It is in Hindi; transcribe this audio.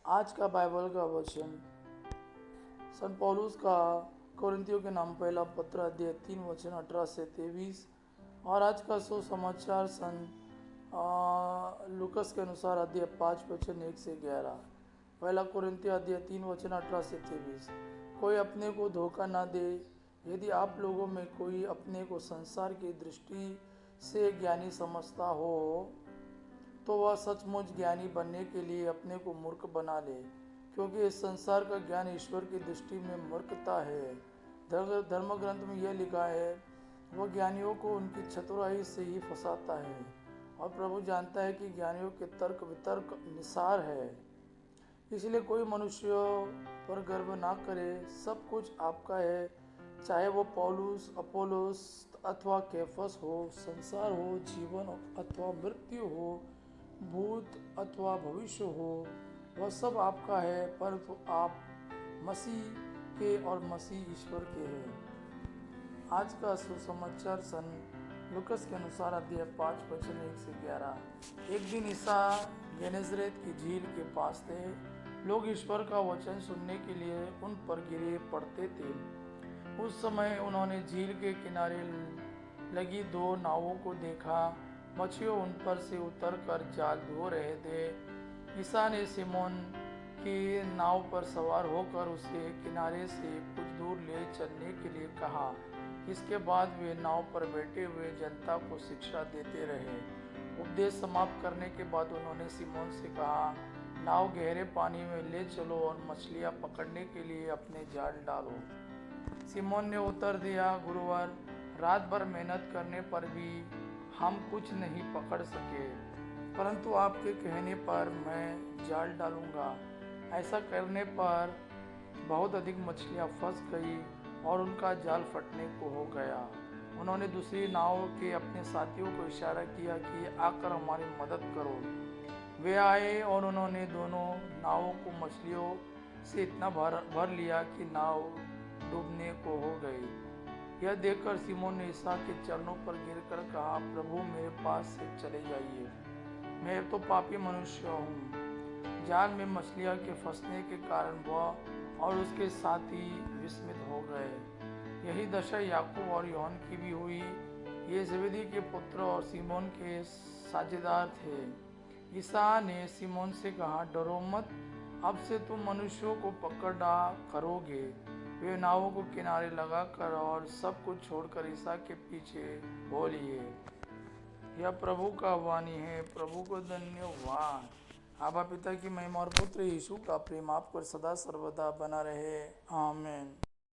आज का बाइबल का वचन सन पौलुस का कोरिन्थियों के नाम पहला पत्र अध्याय 3 वचन 18 से 23। और आज का सुसमाचार सन लूकस के अनुसार अध्याय 5 वचन 1 से 11। पहला कोरिन्थियों अध्याय 3 वचन 18 से 23। कोई अपने को धोखा न दे। यदि आप लोगों में कोई अपने को संसार की दृष्टि से ज्ञानी समझता हो तो वह सचमुच ज्ञानी बनने के लिए अपने को मूर्ख बना ले, क्योंकि इस संसार का ज्ञान ईश्वर की दृष्टि में मूर्खता है। धर्म ग्रंथ में यह लिखा है, वह ज्ञानियों को उनकी चतुराई से ही फंसाता है, और प्रभु जानता है कि ज्ञानियों के तर्क वितर्क निसार है। इसलिए कोई मनुष्य पर गर्व ना करे। सब कुछ आपका है, चाहे वो पौलुस, अपोलोस अथवा कैफस हो, संसार हो, जीवन अथवा मृत्यु हो, भूत अथवा भविष्य हो, वह सब आपका है, परंतु आप मसीह के और मसीह ईश्वर के हैं। आज का सुसमाचार सन लूकस के अनुसार अध्याय 5 वचन 1 से 11। एक दिन ईसा गेनेसरेत की झील के पास थे। लोग ईश्वर का वचन सुनने के लिए उन पर गिरे पड़ते थे। उस समय उन्होंने झील के किनारे लगी 2 नावों को देखा। मछुआरे उन पर से उतरकर जाल धो रहे थे। ईसा ने सिमोन की नाव पर सवार होकर उसे किनारे से कुछ दूर ले चलने के लिए कहा। इसके बाद वे नाव पर बैठे हुए जनता को शिक्षा देते रहे। उपदेश समाप्त करने के बाद उन्होंने सिमोन से कहा, नाव गहरे पानी में ले चलो और मछलियां पकड़ने के लिए अपने जाल डालो। सिमोन ने उत्तर दिया, गुरुवर, रात भर मेहनत करने पर भी हम कुछ नहीं पकड़ सके, परंतु आपके कहने पर मैं जाल डालूंगा। ऐसा करने पर बहुत अधिक मछलियां फंस गई और उनका जाल फटने को हो गया। उन्होंने दूसरी नाव के अपने साथियों को इशारा किया कि आकर हमारी मदद करो। वे आए और उन्होंने दोनों नावों को मछलियों से इतना भर लिया कि नाव डूबने को हो गई। यह देखकर सिमोन ने ईसा के चरणों पर गिरकर कहा, प्रभु, मेरे पास से चले जाइए, मैं तो पापी मनुष्य हूँ। जाल में मछलियाँ के फंसने के कारण वह और उसके साथी विस्मित हो गए। यही दशा याकूब और यूहन्ना की भी हुई। ये ज़ेबेदी के पुत्र और सिमोन के साझेदार थे। ईसा ने सिमोन से कहा, डरो मत, अब से तुम मनुष्यों को पकड़ा करोगे। वे नावों को किनारे लगाकर और सब कुछ छोड़कर ईसा के पीछे हो लिए। यह प्रभु का वाणी है। प्रभु को धन्यवाद। आबा पिता की महिमा और पुत्र यीशु का प्रेम आप पर सदा सर्वदा बना रहे। आमीन।